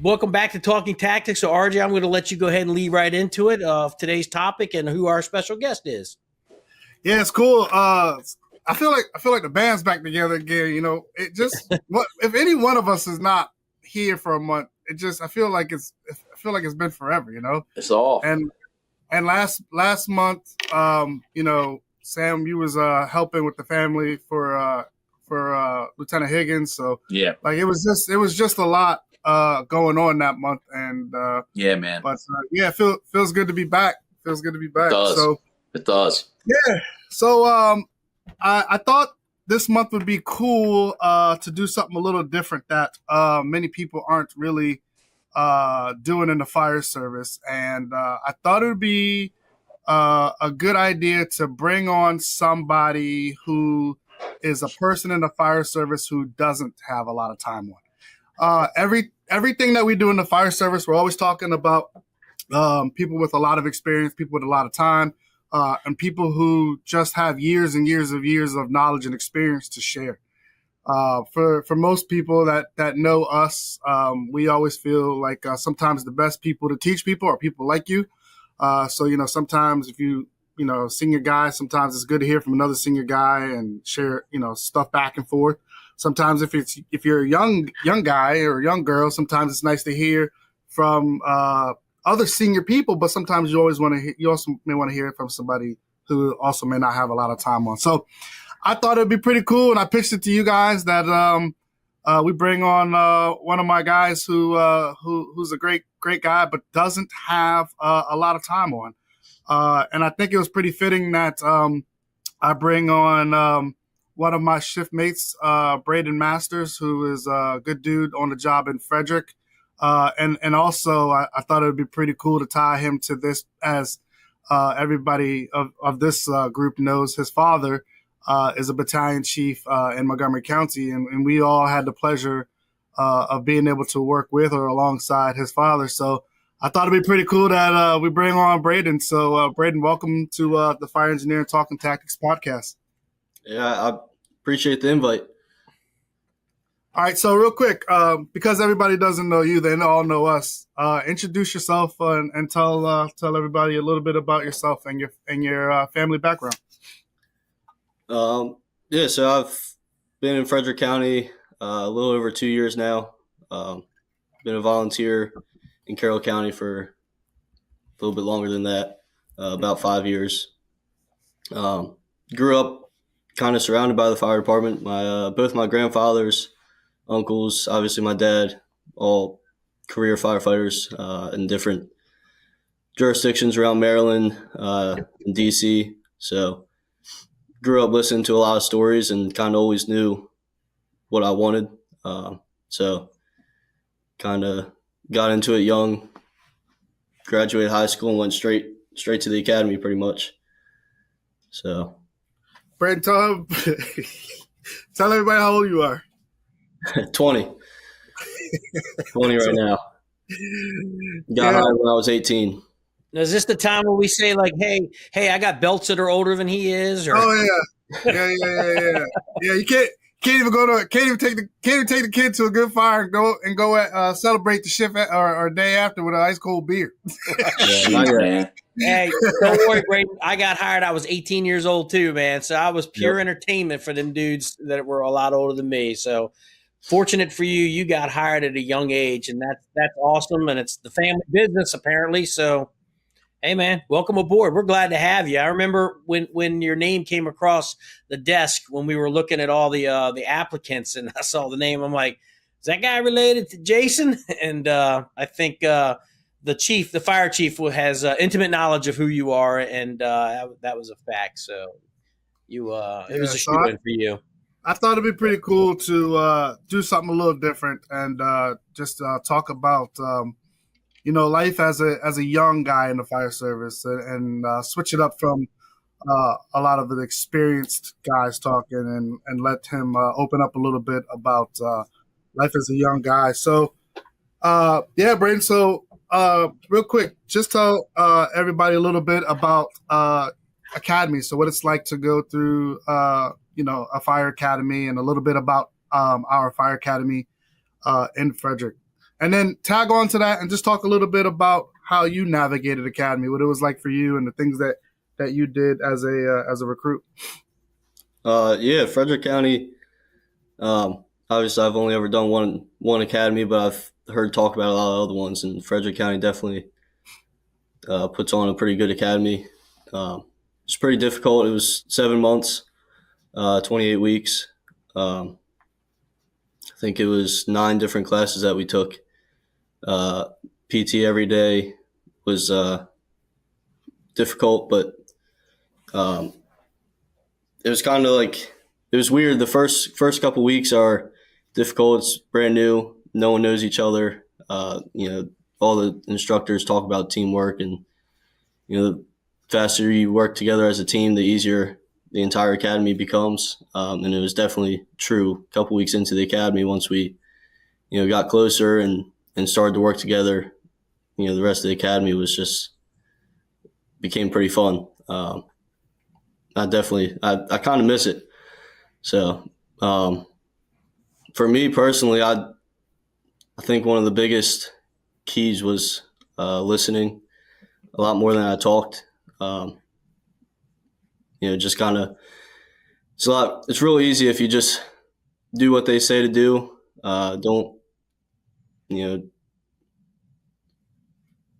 Welcome back to Talking Tactics. So, RJ, I'm going to let you go ahead and lead right into it of today's topic and who our special guest is. Yeah, it's cool. I feel like the band's back together again. You know, it just if any one of us is not here for a month, I feel like it's been forever. You know, it's all. And last month, you know, Sam, you was helping with the family for Lieutenant Higgins. So yeah, like it was just a lot going on that month, and yeah, man. But yeah, feels good to be back. Feels good to be back. It does. So it does. Yeah. So I thought this month would be cool to do something a little different that many people aren't really doing in the fire service, and I thought it would be a good idea to bring on somebody who is a person in the fire service who doesn't have a lot of time on. Everything that we do in the fire service, we're always talking about people with a lot of experience, people with a lot of time, and people who just have years and years of knowledge and experience to share. For most people that know us, we always feel like sometimes the best people to teach people are people like you. So, you know, sometimes if you know, senior guy, sometimes it's good to hear from another senior guy and share, you know, stuff back and forth. Sometimes if you're a young guy or a young girl, sometimes it's nice to hear from other senior people, but sometimes you also may want to hear it from somebody who also may not have a lot of time on. So I thought it'd be pretty cool, and I pitched it to you guys that we bring on one of my guys who's a great guy, but doesn't have a lot of time on. And I think it was pretty fitting that I bring on one of my shift mates, Brayden Masters, who is a good dude on the job in Frederick. And also I thought it would be pretty cool to tie him to this, as everybody of this group knows. His father is a battalion chief in Montgomery County, and we all had the pleasure of being able to work with or alongside his father. So I thought it'd be pretty cool that we bring on Brayden. So Brayden, welcome to the Fire Engineering Talkin Tactics podcast. Yeah, I appreciate the invite. All right, so real quick, because everybody doesn't know you, they all know us. Introduce yourself and tell everybody a little bit about yourself and your family background. Yeah, so I've been in Frederick County a little over 2 years now. Been a volunteer in Carroll County for a little bit longer than that, about 5 years. Grew up kind of surrounded by the fire department. Both my grandfathers, uncles, obviously my dad, all career firefighters in different jurisdictions around Maryland and DC. So grew up listening to a lot of stories and kind of always knew what I wanted. So kind of got into it young, graduated high school and went straight to the academy pretty much. So Brent, tell everybody how old you are. 20 right now. Got hired when I was 18. Now, is this the time where we say like, hey, I got belts that are older than he is? Or? Oh yeah. Yeah. You can't even take the kid to a good fire and go celebrate the shift or day after with an ice cold beer. Man. Hey, don't worry, Brayden. I got hired. I was 18 years old too, man. So I was pure entertainment for them dudes that were a lot older than me. So fortunate for you, you got hired at a young age, and that's awesome. And it's the family business apparently. So, hey, man, welcome aboard. We're glad to have you. I remember when your name came across the desk when we were looking at all the applicants, and I saw the name. I'm like, is that guy related to Jason? And I think the fire chief, has intimate knowledge of who you are, and that was a fact. So it was a shoot-in for you. I thought it'd be pretty cool to do something a little different and just talk about life as a young guy in the fire service and switch it up from a lot of the experienced guys talking and let him open up a little bit about life as a young guy. So Brayden. So real quick, just tell everybody a little bit about Academy. So what it's like to go through a fire academy, and a little bit about our fire academy in Frederick. And then tag on to that and just talk a little bit about how you navigated academy, what it was like for you, and the things that you did as a recruit. Yeah, Frederick County. Obviously, I've only ever done one academy, but I've heard talk about a lot of other ones, and Frederick County definitely puts on a pretty good academy. It's pretty difficult. It was 7 months, 28 weeks. I think it was 9 different classes that we took. PT every day was difficult, but it was kind of like, it was weird. The first couple weeks are difficult. It's brand new. No one knows each other. All the instructors talk about teamwork, and the faster you work together as a team, the easier the entire academy becomes. And it was definitely true. A couple weeks into the academy, once we got closer and started to work together, the rest of the academy became pretty fun. I kind of miss it. So for me personally, I think one of the biggest keys was listening a lot more than I talked. Just kind of, it's real easy if you just do what they say to do. Don't, I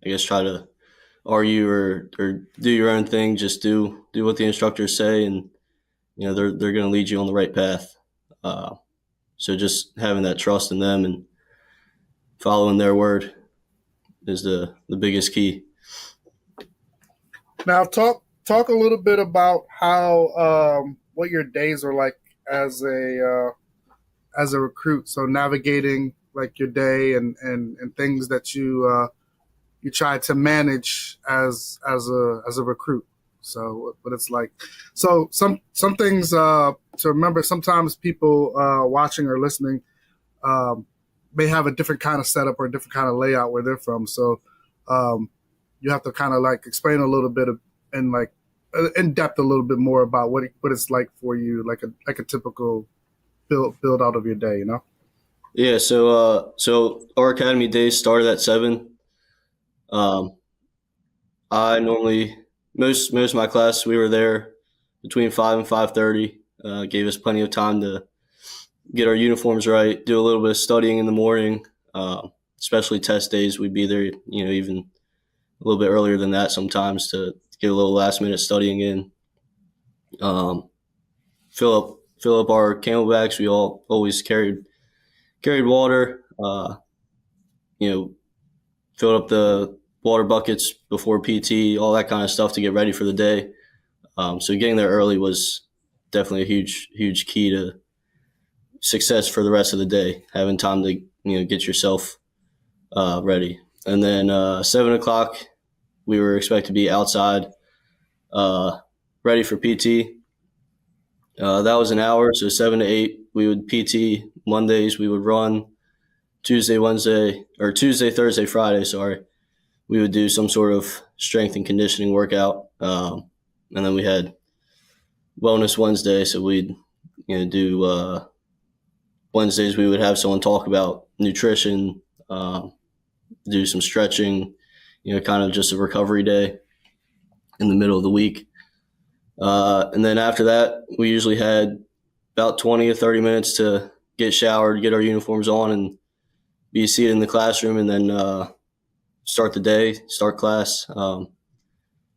guess try to argue or do your own thing. Just do what the instructors say, and they're going to lead you on the right path. So just having that trust in them and following their word is the biggest key. Now talk a little bit about how what your days are like as a recruit. So navigating like your day and things that you try to manage as a recruit. So what it's like. So some things to remember. Sometimes people watching or listening may have a different kind of setup or a different kind of layout where they're from. So you have to kind of like explain a little bit and like in depth a little bit more about what it's like for you, like a typical build out of your day, Yeah. So our academy days started at 7. I normally, most of my class, we were there between 5 and 5:30. Gave us plenty of time to get our uniforms right, do a little bit of studying in the morning, especially test days. We'd be there, even a little bit earlier than that sometimes to get a little last minute studying in. Fill up our camelbacks. We always carried water. Filled up the water buckets before PT, all that kind of stuff to get ready for the day. So getting there early was definitely a huge key to success for the rest of the day, having time to get yourself ready. And then 7 o'clock, we were expected to be outside ready for PT. That was an hour, so 7 to 8 we would PT. Mondays we would run. Tuesday, Thursday, Friday, we would do some sort of strength and conditioning workout. And then we had Wellness Wednesday, so we'd do Wednesdays we would have someone talk about nutrition, do some stretching, kind of just a recovery day in the middle of the week. And then after that, we usually had about 20 or 30 minutes to get showered, get our uniforms on, and be seated in the classroom, and then start the day, start class.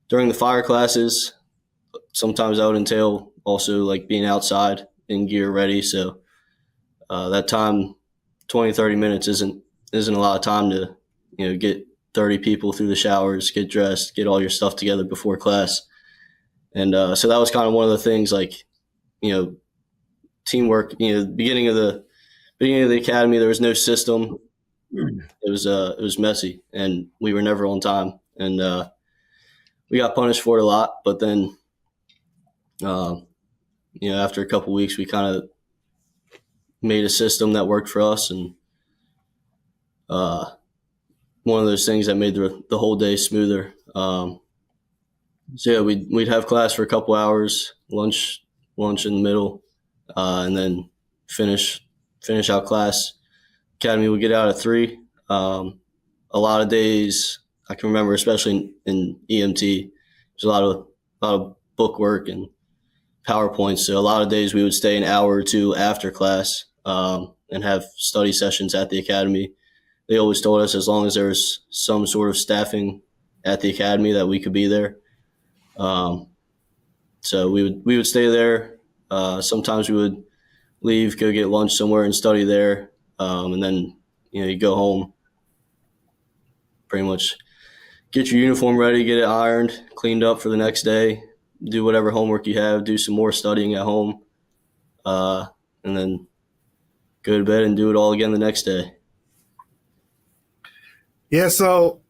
During the fire classes, sometimes that would entail also like being outside in gear ready. So that time, 20, 30 minutes isn't a lot of time to, get 30 people through the showers, get dressed, get all your stuff together before class. And so that was kind of one of the things, like, teamwork. Beginning of the academy, there was no system. It was messy, and we were never on time, and we got punished for it a lot. But then, after a couple weeks, we kind of made a system that worked for us, and one of those things that made the whole day smoother. So yeah, we'd have class for a couple hours, lunch in the middle, and then finish out class. Academy would get out at 3. A lot of days I can remember, especially in EMT, there's a lot of book work and PowerPoints. So a lot of days we would stay an hour or two after class and have study sessions at the academy. They always told us as long as there was some sort of staffing at the academy that we could be there. So we would stay there. Sometimes we would leave, go get lunch somewhere and study there. And then, you go home, pretty much get your uniform ready, get it ironed, cleaned up for the next day, do whatever homework you have, do some more studying at home, and then go to bed and do it all again the next day. Yeah, so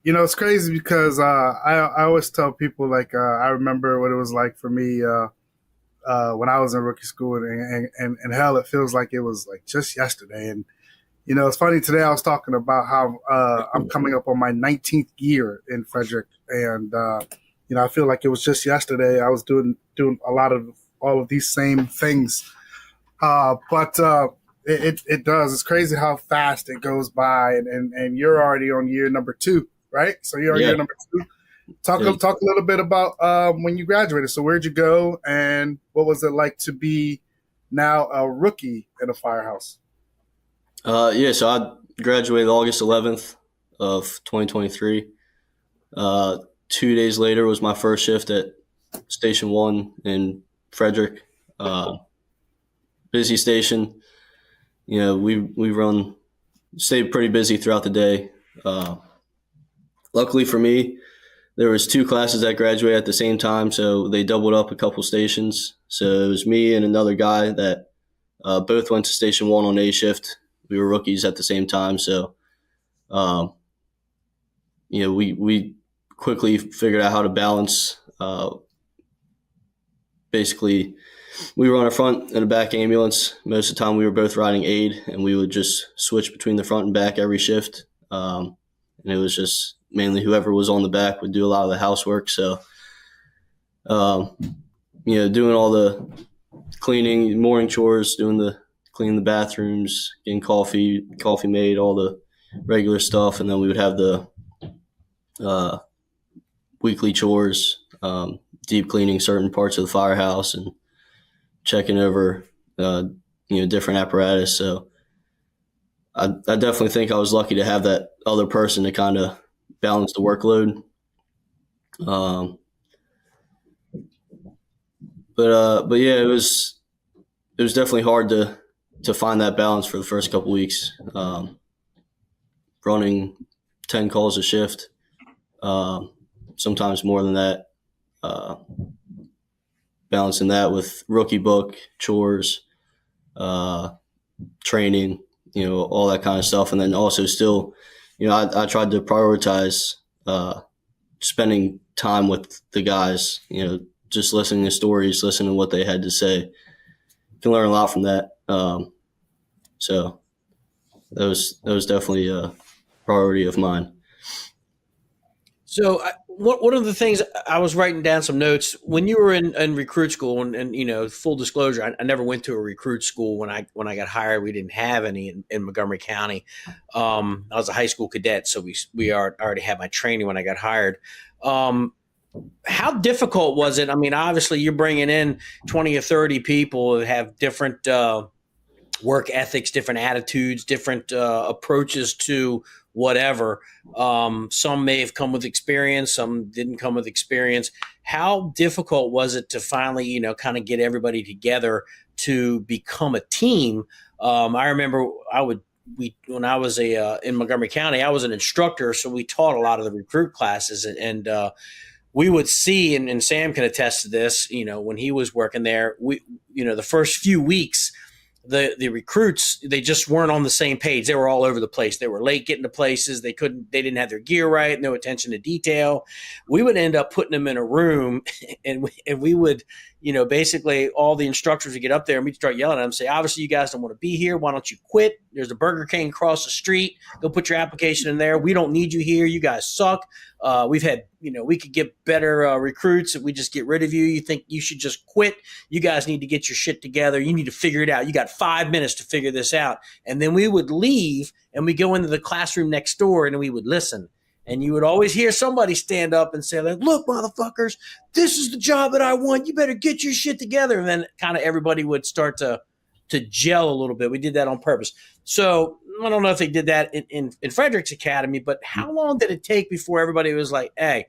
it's crazy because I always tell people, like, I remember what it was like for me when I was in rookie school, and hell, it feels like it was like just yesterday. And it's funny, today I was talking about how I'm coming up on my 19th year in Frederick, and I feel like it was just yesterday I was doing a lot of all of these same things. But it does. It's crazy how fast it goes by, and you're already on year number 2, right? So you're on year number 2. Talk a little bit about when you graduated. So where'd you go, and what was it like to be now a rookie in a firehouse? So I graduated August 11th of 2023. 2 days later was my first shift at Station 1 in Frederick. Busy station. We stayed pretty busy throughout the day. Luckily for me, there was 2 classes that graduated at the same time, so they doubled up a couple stations. So it was me and another guy that both went to Station 1 on A shift. We were rookies at the same time, so we quickly figured out how to balance. Basically, we were on a front and a back ambulance. Most of the time we were both riding aid, and we would just switch between the front and back every shift. And it was just mainly whoever was on the back would do a lot of the housework. So, doing all the cleaning, morning chores, cleaning the bathrooms, getting coffee made, all the regular stuff. And then we would have the weekly chores, deep cleaning certain parts of the firehouse and checking over, different apparatus. So I definitely think I was lucky to have that other person to kind of balance the workload. But yeah, it was definitely hard to find that balance for the first couple weeks. Running 10 calls a shift, sometimes more than that. Balancing that with rookie book, chores, training, all that kind of stuff. And then also still, I tried to prioritize spending time with the guys, just listening to stories, listening to what they had to say. You can learn a lot from that. So that was definitely a priority of mine. So one of the things, I was writing down some notes when you were in recruit school, and full disclosure, I never went to a recruit school when I got hired. We didn't have any in Montgomery County. I was a high school cadet, so we already had my training when I got hired. How difficult was it? I mean, obviously you're bringing in 20 or 30 people that have different work ethics, different attitudes, different approaches to whatever. Some may have come with experience, some didn't come with experience. How difficult was it to finally, kind of get everybody together to become a team? I remember when I was in Montgomery County, I was an instructor, so we taught a lot of the recruit classes, and we would see, and Sam can attest to this, when he was working there, the first few weeks, the recruits, they just weren't on the same page. They were all over the place. They were late getting to places. They didn't have their gear right, no attention to detail. We would end up putting them in a room and we would, basically all the instructors would get up there and we'd start yelling at them, say, obviously you guys don't want to be here. Why don't you quit? There's a Burger King across the street. Go put your application in there. We don't need you here. You guys suck. We've had, we could get better recruits if we just get rid of you. You think you should just quit. You guys need to get your shit together. You need to figure it out. You got 5 minutes to figure this out. And then we would leave and we go into the classroom next door and we would listen. And you would always hear somebody stand up and say, like, look, motherfuckers, this is the job that I want. You better get your shit together. And then kind of everybody would start to gel a little bit. We did that on purpose. So I don't know if they did that in Frederick's Academy, but how long did it take before everybody was like, hey,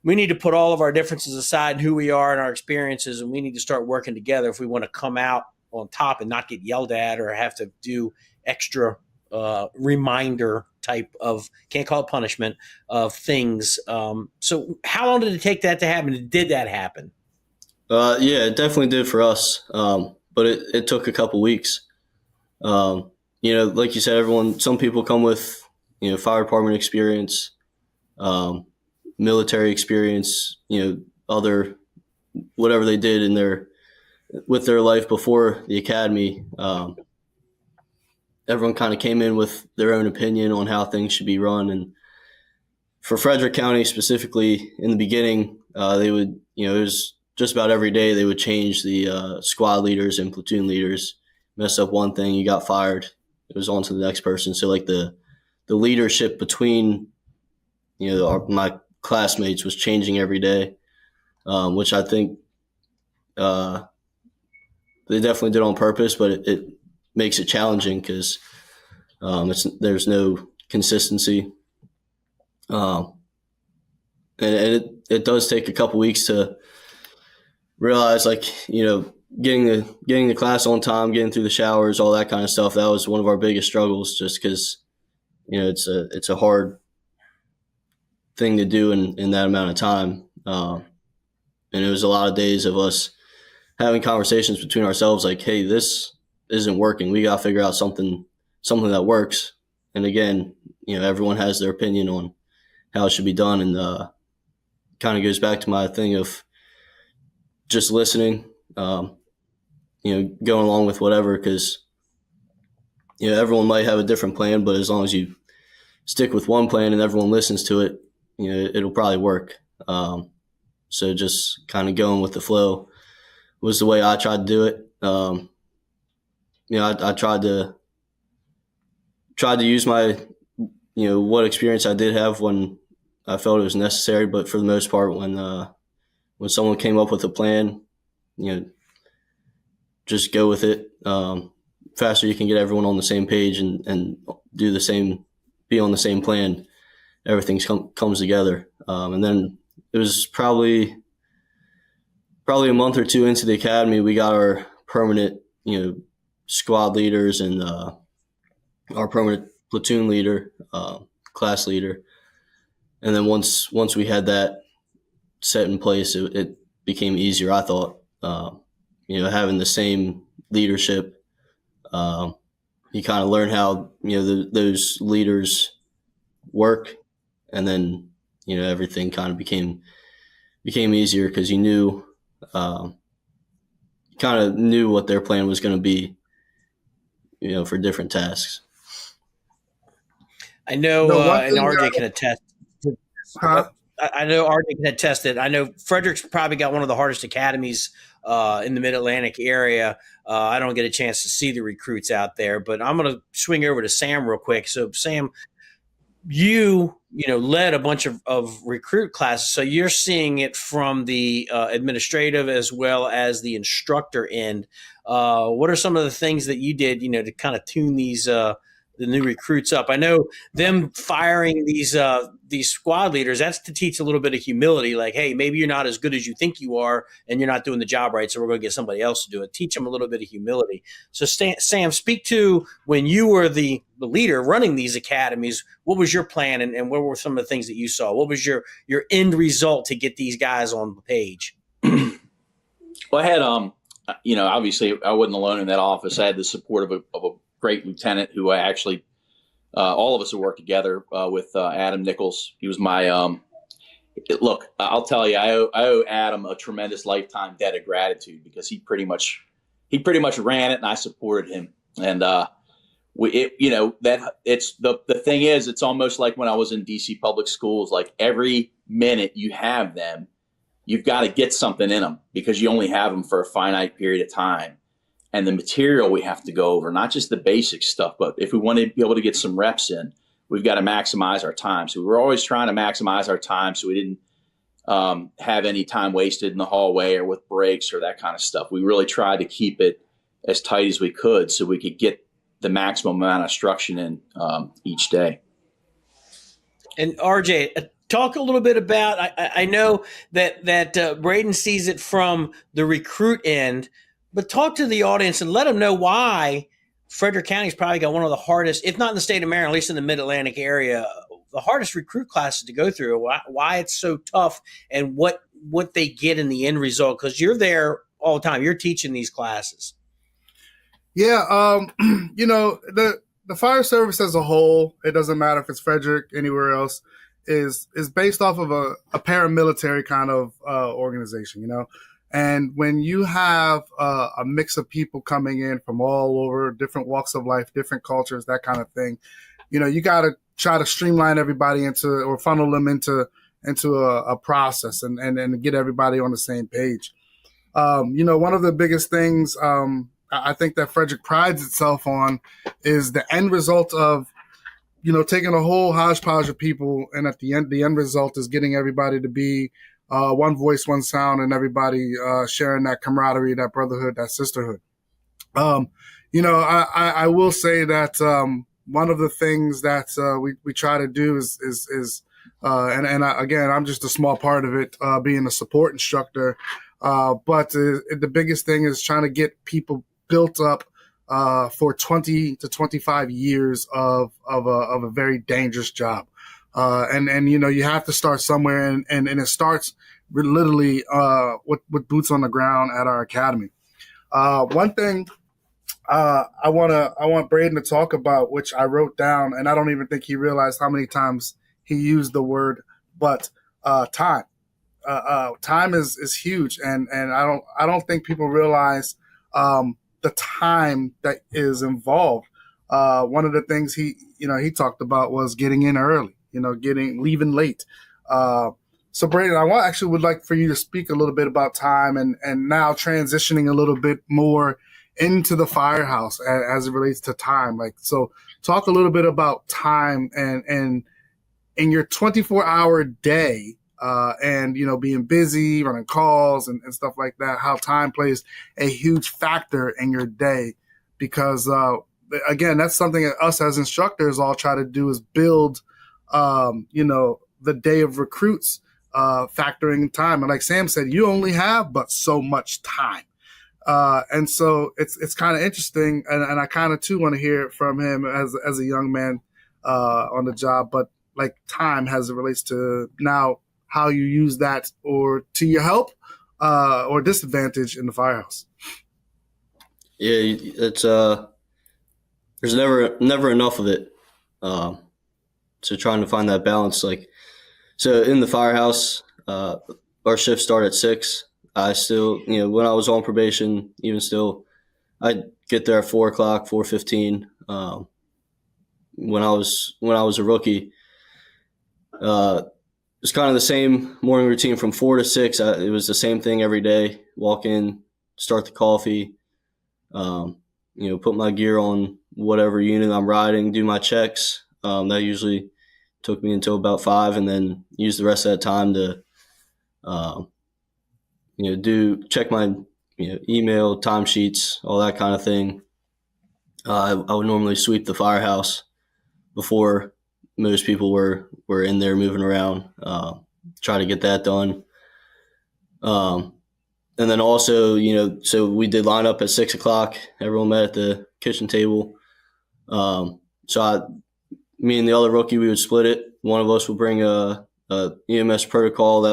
we need to put all of our differences aside and who we are and our experiences, and we need to start working together if we want to come out on top and not get yelled at or have to do extra reminder type of, can't call it punishment, of things. So how long did it take that to happen? Did that happen? Yeah, it definitely did for us. But it took a couple weeks. Like you said, some people come with, fire department experience, military experience, other, whatever they did with their life before the academy. Everyone kind of came in with their own opinion on how things should be run. And for Frederick County specifically, in the beginning, they would, it was just about every day they would change the squad leaders and platoon leaders. Mess up one thing, you got fired. It was on to the next person. So like the leadership between, my classmates was changing every day, which I think they definitely did on purpose, but it makes it challenging because there's no consistency. And it does take a couple weeks to realize, like, getting the class on time, getting through the showers, all that kind of stuff. That was one of our biggest struggles, just because, it's a hard thing to do in that amount of time. And it was a lot of days of us having conversations between ourselves, like, hey, this isn't working. We got to figure out something that works. And again, everyone has their opinion on how it should be done. And kind of goes back to my thing of just listening, going along with whatever, because, everyone might have a different plan, but as long as you stick with one plan and everyone listens to it, it'll probably work. So just kind of going with the flow was the way I tried to do it. I tried to use my, what experience I did have when I felt it was necessary. But for the most part, when someone came up with a plan, just go with it. Faster you can get everyone on the same page and do the same, be on the same plan, everything comes together. And then it was probably a month or two into the academy, we got our permanent, squad leaders and our permanent platoon leader, class leader. And then once we had that set in place, it became easier, I thought. Having the same leadership, you kind of learn how, those leaders work. And then, everything kind of became easier because you knew, kind of knew what their plan was going to be, for different tasks. I know, and RJ can attest. I know RJ can attest that. I know Frederick's probably got one of the hardest academies in the Mid-Atlantic area. I don't get a chance to see the recruits out there, but I'm going to swing over to Sam real quick. So, Sam, you led a bunch of recruit classes, so you're seeing it from the administrative as well as the instructor end. What are some of the things that you did, to kind of tune these the new recruits up? I know them firing these squad leaders, that's to teach a little bit of humility. Like, hey, maybe you're not as good as you think you are, and you're not doing the job right, so we're going to get somebody else to do it. Teach them a little bit of humility. So, Sam, speak to when you were the leader running these academies. What was your plan, and what were some of the things that you saw? What was your end result to get these guys on the page? Well, I had, obviously I wasn't alone in that office. I had the support of a great lieutenant who I actually, all of us have worked together with Adam Nichols. He was my Look, I'll tell you, I owe Adam a tremendous lifetime debt of gratitude, because he pretty much ran it, and I supported him. And that it's the thing is, it's almost like when I was in DC public schools. Like, every minute you have them, you've got to get something in them, because you only have them for a finite period of time. And the material we have to go over, not just the basic stuff, but if we want to be able to get some reps in, we've got to maximize our time. So we were always trying to maximize our time, so we didn't have any time wasted in the hallway or with breaks or that kind of stuff. We really tried to keep it as tight as we could, so we could get the maximum amount of instruction in each day. And RJ, talk a little bit about, I know that Brayden sees it from the recruit end, but talk to the audience and let them know why Frederick County's probably got one of the hardest, if not in the state of Maryland, at least in the Mid-Atlantic area, the hardest recruit classes to go through, why it's so tough, and what they get in the end result, because you're there all the time. You're teaching these classes. Yeah, the fire service as a whole, it doesn't matter if it's Frederick, anywhere else, is based off of a paramilitary kind of organization, And when you have a mix of people coming in from all over, different walks of life, different cultures, that kind of thing, you got to try to streamline everybody or funnel them into a process and get everybody on the same page. One of the biggest things I think that Frederick prides itself on is the end result of, taking a whole hodgepodge of people, and at the end result is getting everybody to be one voice, one sound, and everybody sharing that camaraderie, that brotherhood, that sisterhood. I will say that one of the things that we try to do is again, I'm just a small part of it, being a support instructor. But the biggest thing is trying to get people built up for 20 to 25 years of a very dangerous job. You have to start somewhere, and it starts literally with boots on the ground at our academy. One thing I want Brayden to talk about, which I wrote down, and I don't even think he realized how many times he used the word, but time. Time is huge, and I don't think people realize the time that is involved. One of the things he talked about was getting in early, leaving late. So Brayden, I would like for you to speak a little bit about time, and now transitioning a little bit more into the firehouse as it relates to time. So talk a little bit about time and in your 24-hour day, being busy, running calls and stuff like that, how time plays a huge factor in your day, because again, that's something that us as instructors all try to do, is build the day of recruits, factoring time. And like Sam said, you only have but so much time. And so it's kind of interesting, and I kind of too want to hear it from him as a young man on the job, but like time as it relates to now how you use that or to your help or disadvantage in the firehouse. Yeah, it's there's never enough of it. So trying to find that balance, so in the firehouse, our shifts start at 6. I still, when I was on probation, even still, I'd get there at 4 o'clock, 4:15. When I was a rookie, it was kind of the same morning routine from 4 to 6. It was the same thing every day. Walk in, start the coffee, put my gear on whatever unit I'm riding, do my checks. That usually took me until about 5, and then use the rest of that time to, check my, email, timesheets, all that kind of thing. I would normally sweep the firehouse before most people were in there moving around, try to get that done. And then also, so we did line up at 6 o'clock. Everyone met at the kitchen table. Me and the other rookie, we would split it. One of us would bring a EMS protocol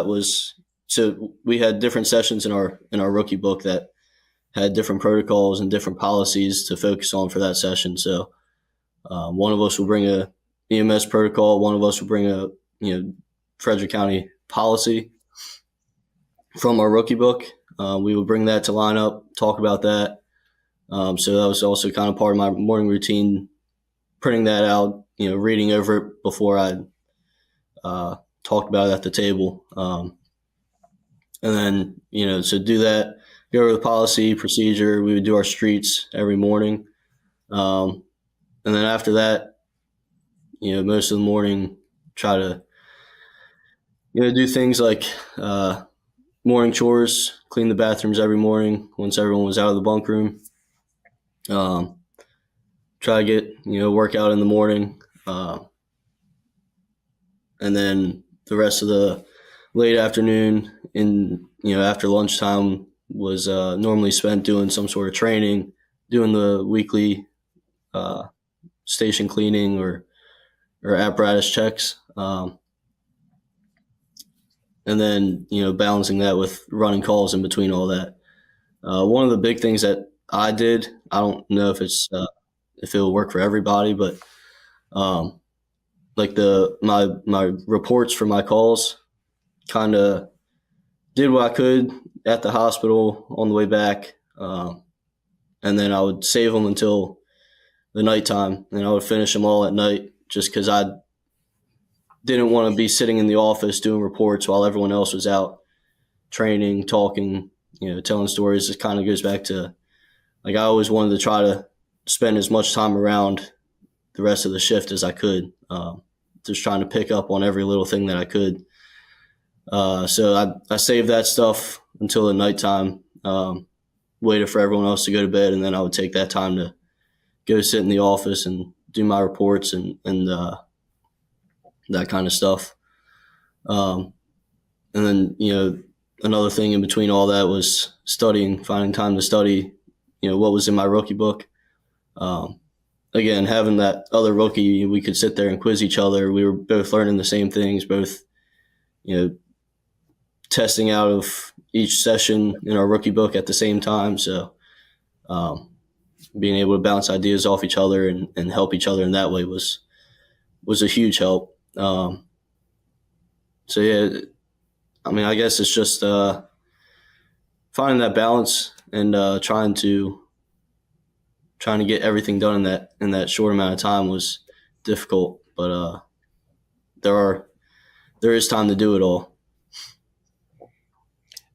so we had different sessions in our rookie book that had different protocols and different policies to focus on for that session. So one of us would bring a EMS protocol. One of us would bring a Frederick County policy from our rookie book. We would bring that to line up, talk about that. So that was also kind of part of my morning routine, printing that out, reading over it before I talked about it at the table. And then, so do that, go over the policy, procedure. We would do our streets every morning. And then after that, most of the morning, try to, do things like morning chores, clean the bathrooms every morning once everyone was out of the bunk room. Try to get, work out in the morning. And then the rest of the late afternoon after lunchtime was normally spent doing some sort of training, doing the weekly station cleaning or apparatus checks. And then, balancing that with running calls in between all that. One of the big things that I did, I don't know if it'll work for everybody, but like my reports for my calls, kind of did what I could at the hospital on the way back. And then I would save them until the nighttime, and I would finish them all at night just because I didn't want to be sitting in the office doing reports while everyone else was out training, talking, telling stories. It kind of goes back to, like, I always wanted to try to spend as much time around the rest of the shift as I could, just trying to pick up on every little thing that I could. So I saved that stuff until the nighttime, waited for everyone else to go to bed, and then I would take that time to go sit in the office and do my reports and that kind of stuff. And then, another thing in between all that was studying, finding time to study, what was in my rookie book. Again, having that other rookie, we could sit there and quiz each other. We were both learning the same things, both, testing out of each session in our rookie book at the same time. So being able to bounce ideas off each other and help each other in that way was a huge help. So yeah, I mean, I guess it's just finding that balance and trying to get everything done in that short amount of time was difficult, but there is time to do it all.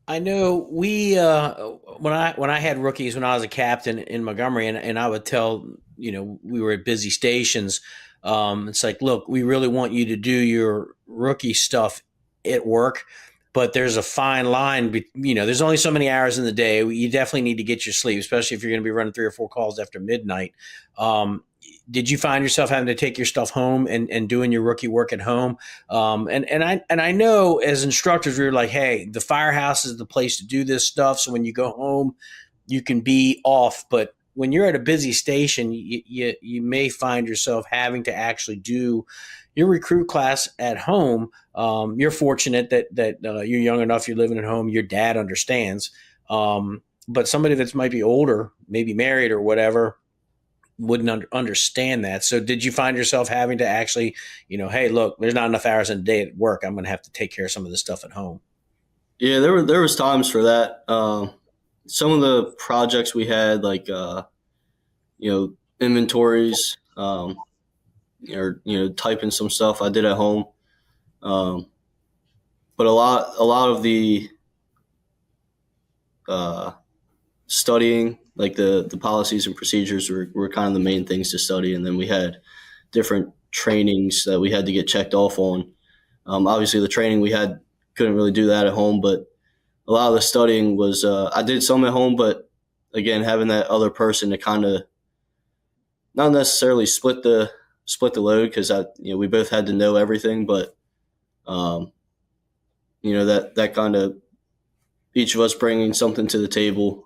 I know we when I had rookies when I was a captain in Montgomery, and I would tell, we were at busy stations. It's like, look, we really want you to do your rookie stuff at work, but there's a fine line. There's only so many hours in the day. You definitely need to get your sleep, especially if you're going to be running 3 or 4 calls after midnight. Did you find yourself having to take your stuff home and doing your rookie work at home? And I know as instructors, we were like, hey, the firehouse is the place to do this stuff. So when you go home, you can be off. But when you're at a busy station, you may find yourself having to actually do your recruit class at home. You're fortunate that you're young enough, you're living at home, your dad understands. But somebody that's might be older, maybe married or whatever, wouldn't understand that. So did you find yourself having to actually, hey, look, there's not enough hours in a day at work, I'm going to have to take care of some of this stuff at home? Yeah, there was times for that. Some of the projects we had, like, inventories, or, typing some stuff I did at home. But a lot of the studying, like the policies and procedures were kind of the main things to study. And then we had different trainings that we had to get checked off on. Obviously the training we had couldn't really do that at home, but a lot of the studying was, I did some at home, but again, having that other person to kind of not necessarily split the load, because we both had to know everything, but that kind of each of us bringing something to the table,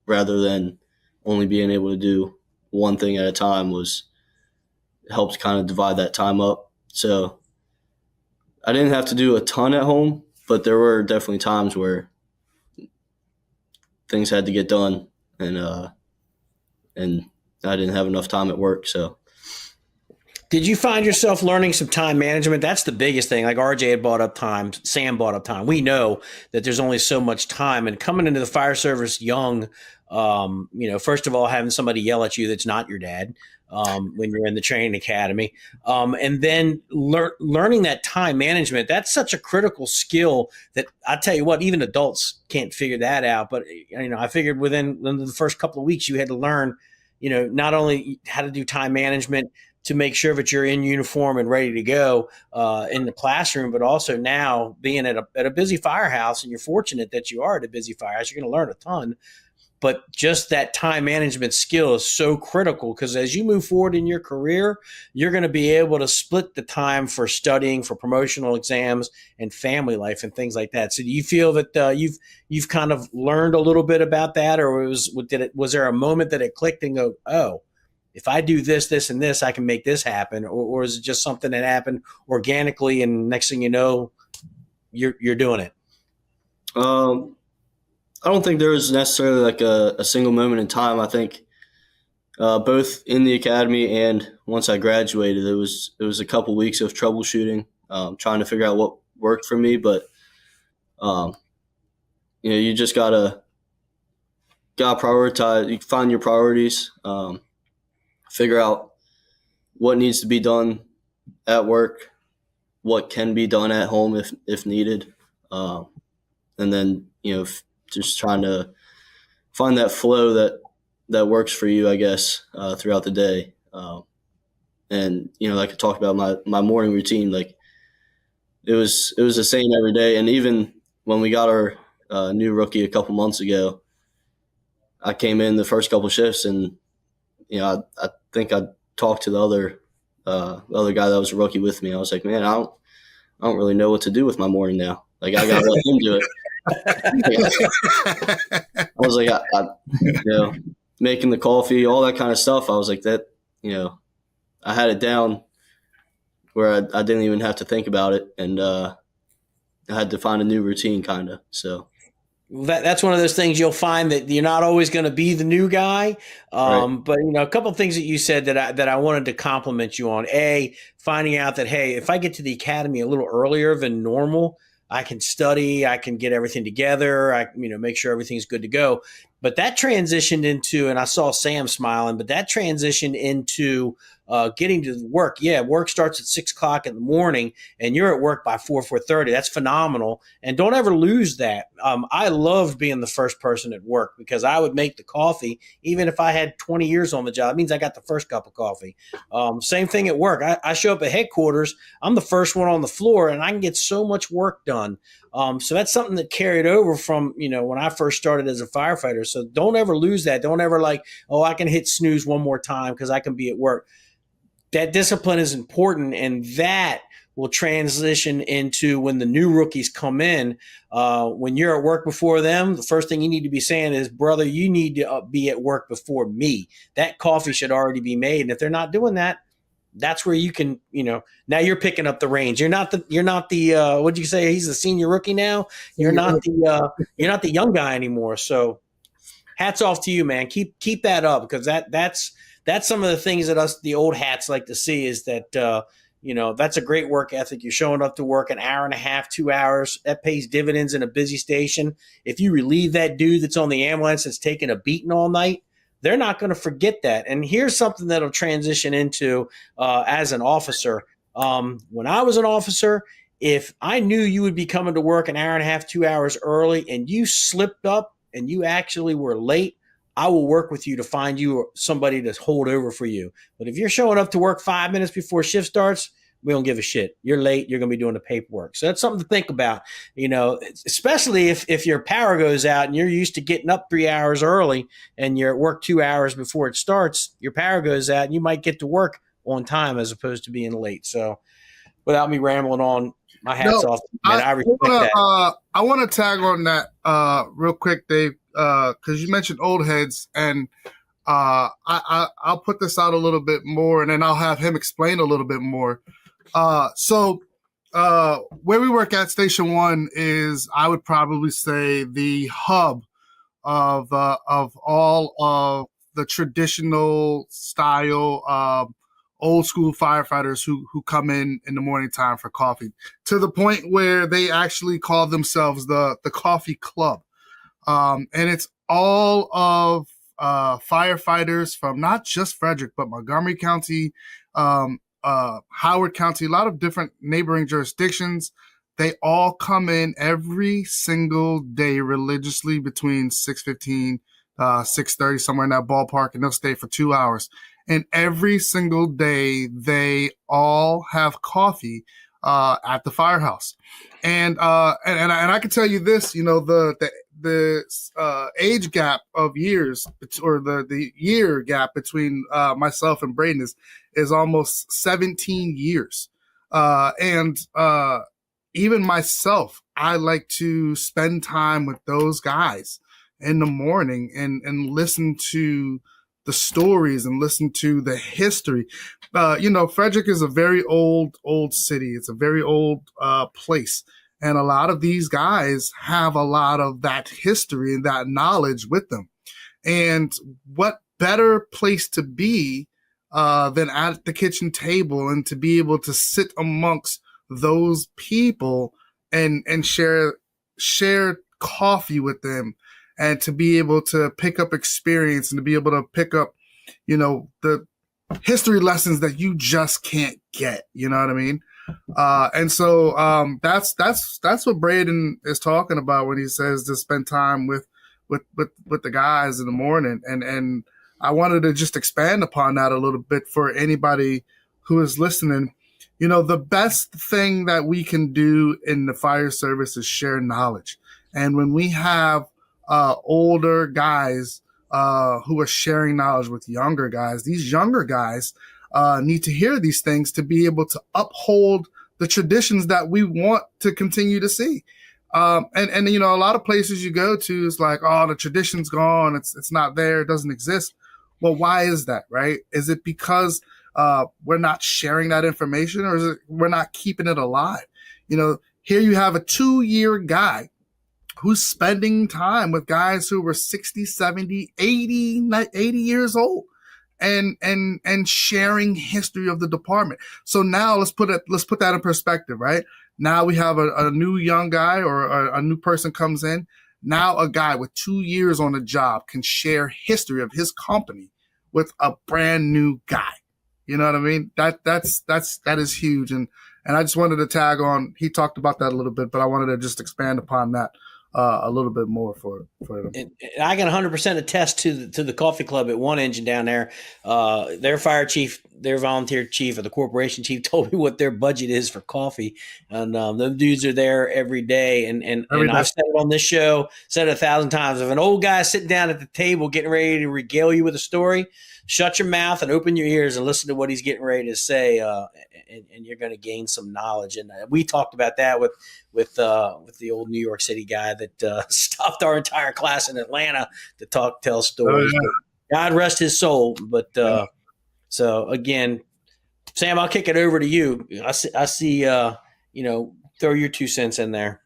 rather than only being able to do one thing at a time, helped kind of divide that time up. So I didn't have to do a ton at home, but there were definitely times where things had to get done, and I didn't have enough time at work. So Did you find yourself learning some time management? That's the biggest thing. Like RJ had brought up time, Sam brought up time. We know that there's only so much time, and coming into the fire service young, first of all, having somebody yell at you that's not your dad when you're in the training academy, and then learning that time management. That's such a critical skill that I tell you what, even adults can't figure that out. But I figured within the first couple of weeks, you had to learn, not only how to do time management to make sure that you're in uniform and ready to go in the classroom, but also now being at a busy firehouse, and you're fortunate that you are at a busy firehouse, you're going to learn a ton. But just that time management skill is so critical, because as you move forward in your career, you're going to be able to split the time for studying, for promotional exams, and family life and things like that. So do you feel that you've kind of learned a little bit about that, or was there a moment that it clicked and go, oh, if I do this, this, and this, I can make this happen? Or is it just something that happened organically, and next thing you know, you're doing it? I don't think there was necessarily like a single moment in time. I think both in the academy and once I graduated, it was a couple weeks of troubleshooting, trying to figure out what worked for me. But you just gotta prioritize. You find your priorities. Figure out what needs to be done at work, what can be done at home if needed, and then just trying to find that flow that works for you, I guess, throughout the day. And like I talked about my morning routine, like it was the same every day. And even when we got our new rookie a couple months ago, I came in the first couple shifts, and I think I talked to the other guy that was a rookie with me. I was like, man, I don't really know what to do with my morning now. Like, I gotta let him do it. I was like, making the coffee, all that kind of stuff. I was like, that, I had it down where I didn't even have to think about it, and I had to find a new routine, kind of. So. That's one of those things you'll find that you're not always going to be the new guy. Right. But, a couple of things that you said that I wanted to compliment you on. Finding out that, hey, if I get to the academy a little earlier than normal, I can study, I can get everything together, I make sure everything's good to go. But that transitioned into, and I saw Sam smiling, but that transitioned into getting to work. Yeah, work starts at 6 o'clock in the morning, and you're at work by 4:30. That's phenomenal. And don't ever lose that. I loved being the first person at work, because I would make the coffee, even if I had 20 years on the job. It means I got the first cup of coffee. Same thing at work. I show up at headquarters. I'm the first one on the floor, and I can get so much work done. So that's something that carried over from, when I first started as a firefighter. So don't ever lose that. Don't ever I can hit snooze one more time because I can be at work. That discipline is important, and that will transition into when the new rookies come in. When you're at work before them, the first thing you need to be saying is, brother, you need to be at work before me. That coffee should already be made. And if they're not doing that, that's where you can, now you're picking up the reins. You're not the what'd you say? He's the senior rookie now. You're not the young guy anymore. So hats off to you, man. Keep that up, because that's some of the things that us, the old hats, like to see, is that, that's a great work ethic. You're showing up to work an hour and a half, 2 hours. That pays dividends in a busy station. If you relieve that dude that's on the ambulance that's taking a beating all night, they're not going to forget that. And here's something that'll transition into as an officer. When I was an officer, if I knew you would be coming to work an hour and a half, 2 hours early, and you slipped up and you actually were late, I will work with you to find you somebody to hold over for you. But if you're showing up to work 5 minutes before shift starts, we don't give a shit. You're late. You're going to be doing the paperwork. So that's something to think about, especially if your power goes out and you're used to getting up 3 hours early and you're at work 2 hours before it starts. Your power goes out and you might get to work on time as opposed to being late. So without me rambling on, my hat's off. Man, I respect that. I want to tag on that real quick, Dave, because you mentioned old heads, and I'll put this out a little bit more, and then I'll have him explain a little bit more. So where we work at Station 1 is, I would probably say, the hub of all of the traditional style old school firefighters who come in the morning time for coffee, to the point where they actually call themselves the coffee club. And it's all of firefighters from not just Frederick, but Montgomery County, Howard County, a lot of different neighboring jurisdictions. They all come in every single day religiously between 6:15, 6:30, somewhere in that ballpark, and they'll stay for 2 hours. And every single day, they all have coffee at the firehouse. And I can tell you this, the age gap of years, or the year gap between myself and Brayden is almost 17 years. And even myself, I like to spend time with those guys in the morning and listen to the stories and listen to the history. Frederick is a very old city. It's a very old place. And a lot of these guys have a lot of that history and that knowledge with them. And what better place to be than at the kitchen table, and to be able to sit amongst those people and share coffee with them, and to be able to pick up experience, and to be able to pick up, the history lessons that you just can't get. You know what I mean? And so that's what Brayden is talking about when he says to spend time with the guys in the morning. And I wanted to just expand upon that a little bit for anybody who is listening. The best thing that we can do in the fire service is share knowledge. And when we have older guys who are sharing knowledge with younger guys, these younger guys need to hear these things to be able to uphold the traditions that we want to continue to see. And a lot of places you go to is like, oh, the tradition's gone. It's not there. It doesn't exist. Well, why is that, right? Is it because we're not sharing that information, or is it we're not keeping it alive? Here you have a 2-year guy who's spending time with guys who were 60, 70, 80 years old, and sharing history of the department. So now let's put that in perspective, right? Now we have a new young guy, or a new person comes in. Now a guy with 2 years on the job can share history of his company with a brand new guy. You know what I mean? That is huge. And I just wanted to tag on. He talked about that a little bit, but I wanted to just expand upon that a little bit more for them. And I can 100% attest to the coffee club at One Engine down there. Their fire chief, their volunteer chief, or the corporation chief told me what their budget is for coffee. And them dudes are there every day. And I've said it on this show, said it 1,000 times. If an old guy sitting down at the table getting ready to regale you with a story, shut your mouth and open your ears and listen to what he's getting ready to say, and you're going to gain some knowledge. And we talked about that with the old New York City guy that stopped our entire class in Atlanta to tell stories. Oh, yeah. God rest his soul. But so again, Sam, I'll kick it over to you. I see throw your 2 cents in there.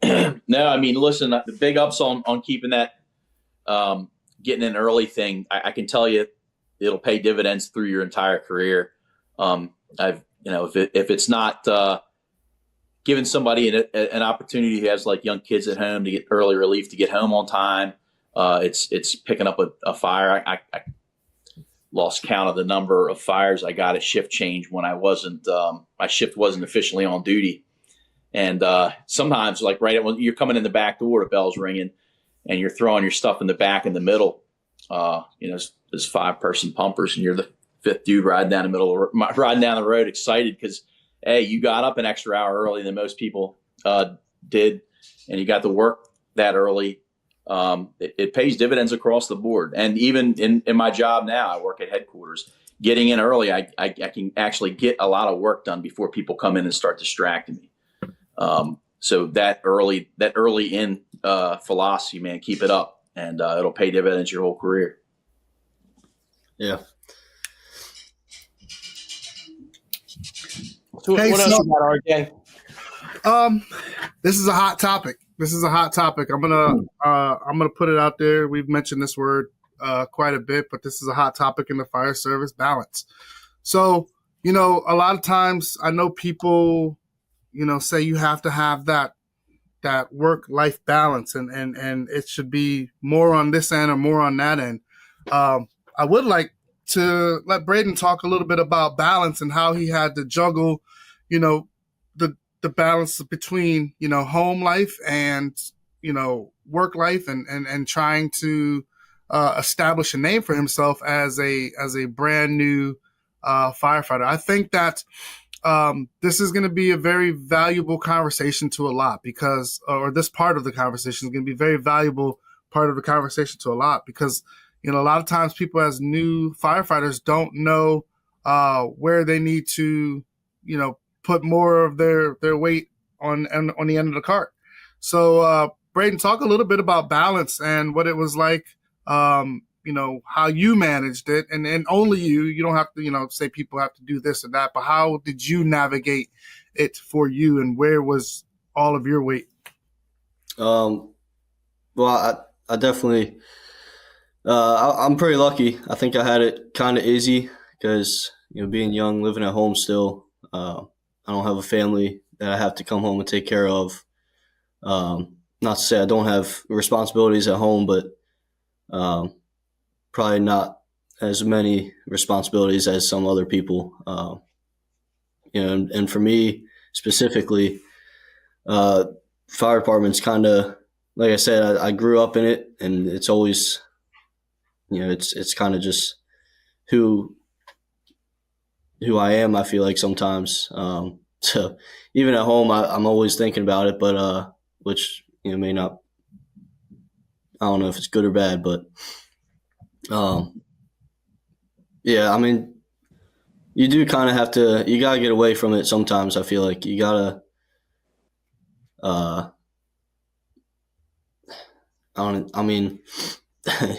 No, I mean, listen, the big ups on keeping that getting in early thing. I can tell you, it'll pay dividends through your entire career. If it's not giving somebody an opportunity who has like young kids at home to get early relief, to get home on time, it's picking up a fire. I lost count of the number of fires I got at shift change when I wasn't my shift wasn't officially on duty. And sometimes, like right when you're coming in the back door, the bell's ringing, and you're throwing your stuff in the back and the middle. There's 5-person pumpers, and you're the 5th dude riding down the road, excited because, hey, you got up an extra hour early than most people did, and you got to work that early. It pays dividends across the board. And even in my job now, I work at headquarters. Getting in early, I can actually get a lot of work done before people come in and start distracting me. So that early in philosophy, man, keep it up, and it'll pay dividends your whole career. Yeah. So what else you got, RJ? This is a hot topic. I'm gonna put it out there. We've mentioned this word quite a bit, but this is a hot topic in the fire service: balance. So a lot of times I know people, say you have to have that work-life balance, and it should be more on this end or more on that end. I would like to let Brayden talk a little bit about balance and how he had to juggle, the balance between, home life and, work life and trying to establish a name for himself as a brand new firefighter. I think that this is going to be a very valuable conversation to a lot or this part of the conversation is going to be a very valuable part of the conversation to a lot because, a lot of times people as new firefighters don't know where they need to, put more of their weight on the end of the cart. So, Brayden, talk a little bit about balance and what it was like, how you managed it, and only you don't have to, say people have to do this or that, but how did you navigate it for you, and where was all of your weight? Well, I definitely, I'm pretty lucky. I think I had it kind of easy because, being young, living at home still, I don't have a family that I have to come home and take care of. Not to say I don't have responsibilities at home, but probably not as many responsibilities as some other people. And for me specifically, fire department's kind of, like I said, I grew up in it, and it's always, it's kind of just who I am, I feel like sometimes. So even at home, I'm always thinking about it, but which, may not, I don't know if it's good or bad, but yeah, I mean, you do kind of have to, you got to get away from it sometimes. I feel like you got to,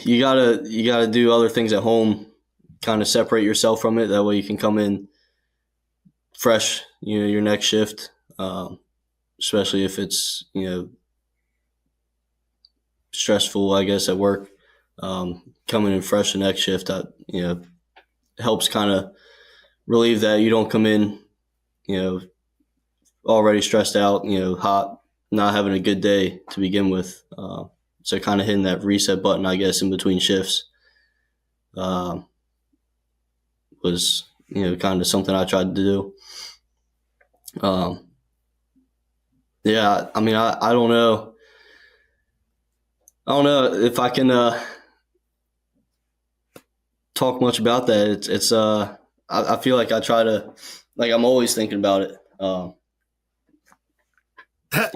you gotta do other things at home, kind of separate yourself from it. That way you can come in fresh, your next shift, especially if it's, stressful, I guess, at work. Coming in fresh the next shift, that, helps kind of relieve that. You don't come in, already stressed out, hot, not having a good day to begin with. So kind of hitting that reset button, I guess, in between shifts was, kind of something I tried to do. Yeah, I mean, I don't know. I don't know if I can talk much about that. It's I feel like I try to, like, I'm always thinking about it.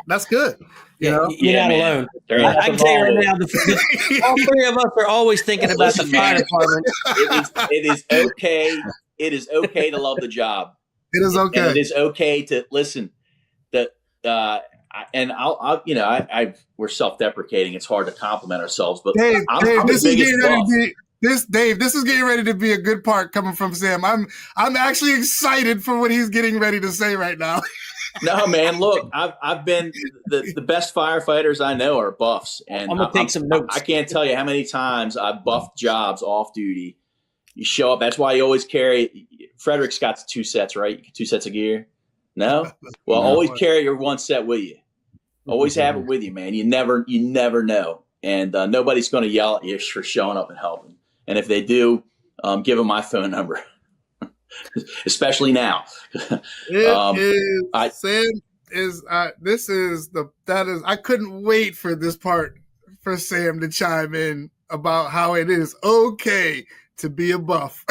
That's good. You're not alone. I can tell you right now, all three of us are always thinking about the fire department. It is okay. It is okay to love the job. It is okay. And it is okay to listen. We're self-deprecating. It's hard to compliment ourselves, but Dave, this is getting ready to be a good part coming from Sam. I'm actually excited for what he's getting ready to say right now. No, man, look, I've been the best firefighters I know are buffs, and I'm gonna take some notes. I can't tell you how many times I buffed jobs off duty. You show up. That's why you always carry. Frederick's got 2 sets, right? 2 sets of gear. No, well, always carry your 1 set with you. Always have it with you, man. You never know, and nobody's going to yell at you for showing up and helping. And if they do, give them my phone number. Especially now. I couldn't wait for this part for Sam to chime in about how it is okay to be a buff.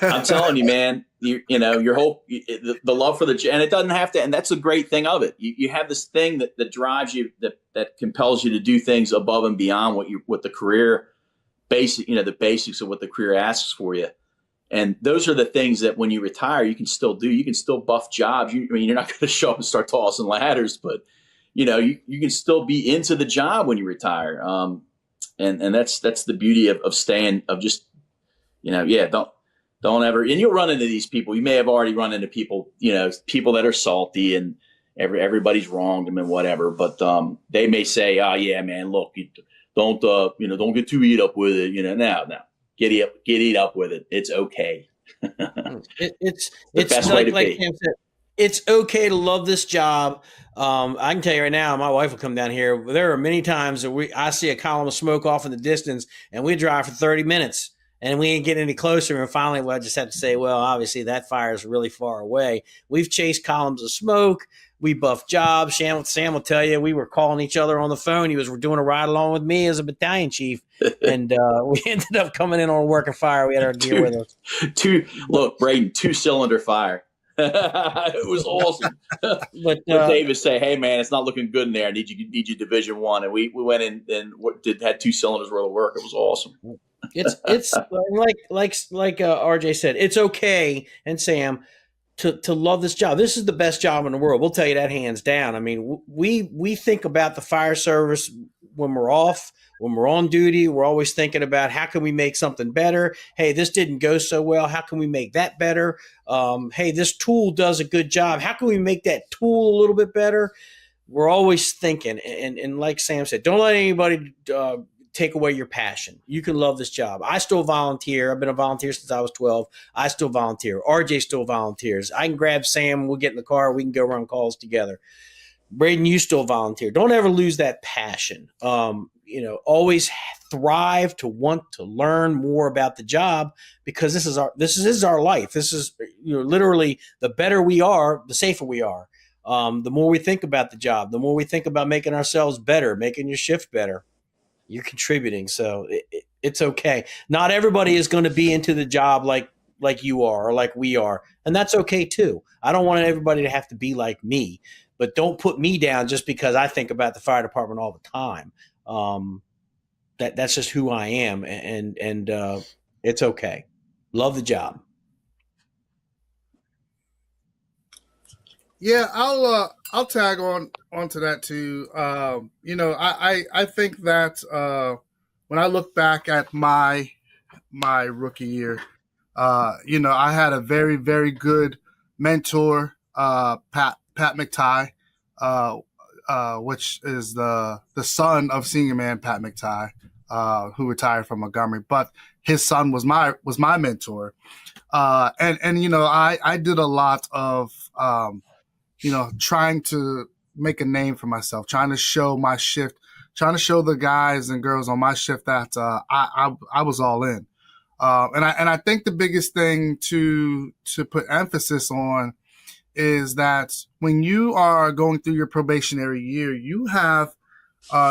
I'm telling you, man, your whole, the love for and it doesn't have to, and that's the great thing of it. You have this thing that drives you, that compels you to do things above and beyond what the career basic, the basics of what the career asks for you. And those are the things that when you retire, you can still do. You can still buff jobs. You're not going to show up and start tossing ladders, but you can still be into the job when you retire. And that's the beauty of staying, of just, don't ever, and you'll run into these people. You may have already run into people, people that are salty and everybody's wronged them and whatever, but they may say, oh yeah, man, look, don't get too eat up with it. No. Giddy up with it. It's okay. It's the best way to be. Sam said, it's okay to love this job. I can tell you right now, my wife will come down here. There are many times that I see a column of smoke off in the distance, and we drive for 30 minutes, and we ain't getting any closer. And finally, I just have to say, well, obviously that fire is really far away. We've chased columns of smoke. We buffed jobs. Sam will tell you, we were calling each other on the phone. He was doing a ride along with me as a battalion chief, and we ended up coming in on a working fire. We had our gear with us. Look, Brayden, 2-cylinder fire. It was awesome. But David say, "Hey man, it's not looking good in there. I need you Division 1." And we went in and had 2 cylinders worth of work. It was awesome. It's like RJ said, it's okay, and Sam, to love this job. This is the best job in the world. We'll tell you that hands down. I mean, we think about the fire service when we're off, when we're on duty. We're always thinking about how can we make something better. Hey, this didn't go so well. How can we make that better? Hey, this tool does a good job. How can we make that tool a little bit better? We're always thinking, and like Sam said, don't let anybody take away your passion. You can love this job. I still volunteer. I've been a volunteer since I was 12. I still volunteer. RJ still volunteers. I can grab Sam. We'll get in the car. We can go run calls together. Brayden, you still volunteer. Don't ever lose that passion. Always thrive to want to learn more about the job, because this is our life. This is literally, the better we are, the safer we are. The more we think about the job, the more we think about making ourselves better, making your shift better. You're contributing, so it's okay. Not everybody is going to be into the job like you are or like we are, and that's okay too. I don't want everybody to have to be like me, but don't put me down just because I think about the fire department all the time. That's just who I am, and it's okay. Love the job. Yeah, I'll tag on to that too. I think that when I look back at my rookie year, I had a very, very good mentor, Pat McTighe, which is the son of senior man Pat McTighe, who retired from Montgomery. But his son was my mentor, and I did a lot of trying to make a name for myself, trying to show my shift, trying to show the guys and girls on my shift that I was all in. And I think the biggest thing to put emphasis on is that when you are going through your probationary year, you have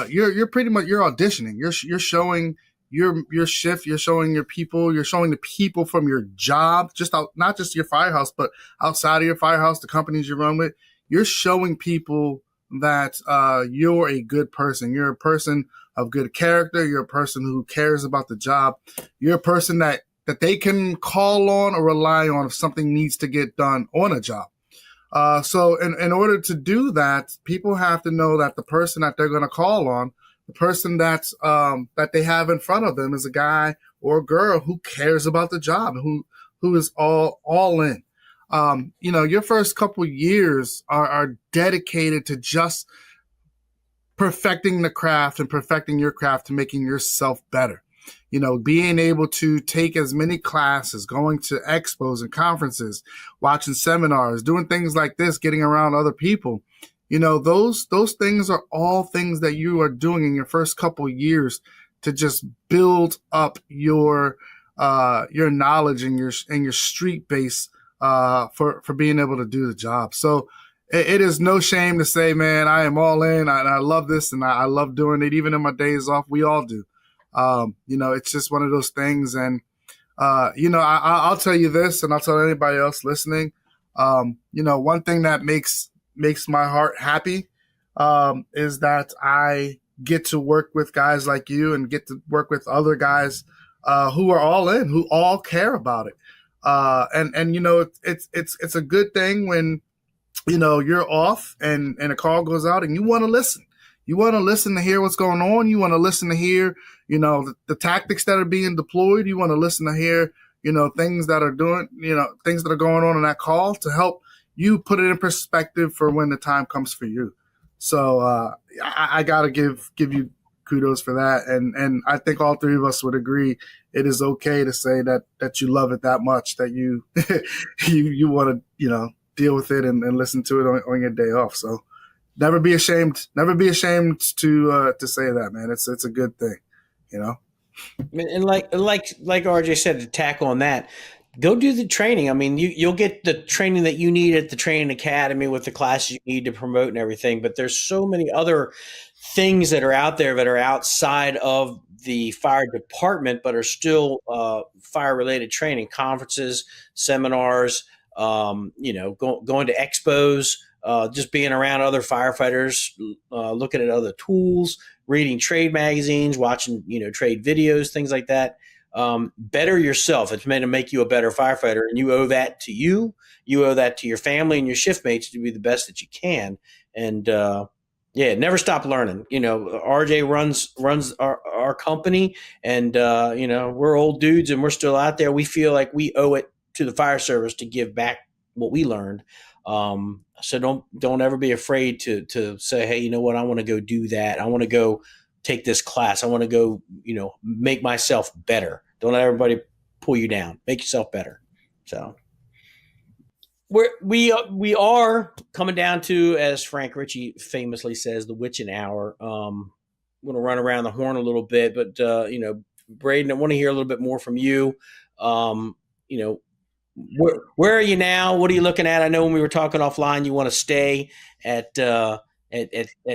you're pretty much, you're auditioning. You're showing your shift, you're showing your people, you're showing the people from your job, not just your firehouse, but outside of your firehouse, the companies you run with. You're showing people that you're a good person. You're a person of good character. You're a person who cares about the job. You're a person that they can call on or rely on if something needs to get done on a job. So in order to do that, people have to know that the person that they're going to call on, the person that they have in front of them, is a guy or a girl who cares about the job, who is all in. Your first couple years are dedicated to just perfecting the craft and perfecting your craft, to making yourself better. Being able to take as many classes, going to expos and conferences, watching seminars, doing things like this, getting around other people. Those things are all things that you are doing in your first couple years to just build up your knowledge and your street base for being able to do the job. So it is no shame to say, man, I am all in. I love this, and I love doing it, even in my days off. We all do. It's just one of those things. And I'll tell you this, and I'll tell anybody else listening. One thing that makes my heart happy is that I get to work with guys like you, and get to work with other guys who are all in, who all care about it. It's a good thing when you're off and a call goes out and you want to listen. You want to listen to hear what's going on. You want to listen to hear the tactics that are being deployed. You want to listen to hear things that are things that are going on in that call, to help you put it in perspective for when the time comes for you. So I gotta give you kudos for that. And I think all three of us would agree it is okay to say that you love it that much that you you want to deal with it and listen to it on your day off. So never be ashamed. Never be ashamed to say that, man. It's a good thing, And like RJ said, to tackle on that, go do the training. I mean, you'll get the training that you need at the training academy with the classes you need to promote and everything. But there's so many other things that are out there that are outside of the fire department, but are still fire related training, conferences, seminars, going to expos, just being around other firefighters, looking at other tools, reading trade magazines, watching, trade videos, things like that. Better yourself. It's meant to make you a better firefighter, and you owe that to you. You owe that to your family and your shift mates to be the best that you can. And never stop learning. RJ runs our company, and we're old dudes and we're still out there. We feel like we owe it to the fire service to give back what we learned. So don't ever be afraid to say, hey, you know what? I want to go do that. I want to go take this class. I want to go, make myself better. Don't let everybody pull you down. Make yourself better. So we are coming down to, as Frank Ritchie famously says, the witching hour. I'm going to run around the horn a little bit, but Brayden, I want to hear a little bit more from you. Where are you now? What are you looking at? I know when we were talking offline, you want to stay at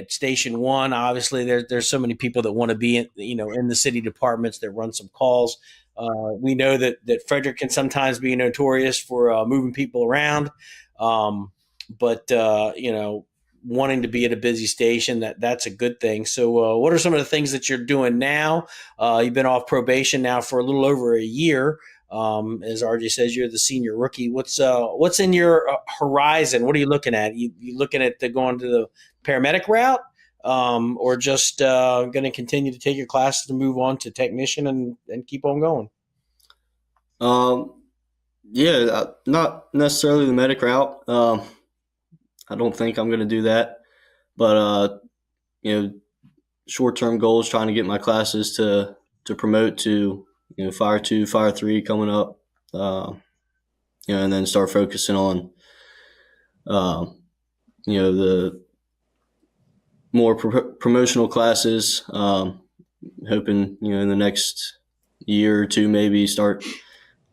Station 1. Obviously, there's so many people that want to be in the city departments that run some calls. We know that Frederick can sometimes be notorious for moving people around, but wanting to be at a busy station, that's a good thing. So, what are some of the things that you're doing now? You've been off probation now for a little over a year. As RJ says, you're the senior rookie. What's in your horizon? What are you looking at? You looking at going to the paramedic route, or just going to continue to take your classes to move on to technician and keep on going? Not necessarily the medic route. I don't think I'm going to do that, but short-term goals, trying to get my classes to promote to Fire 2, Fire 3 coming up, and then start focusing on, the more promotional classes. Hoping, in the next year or two, maybe start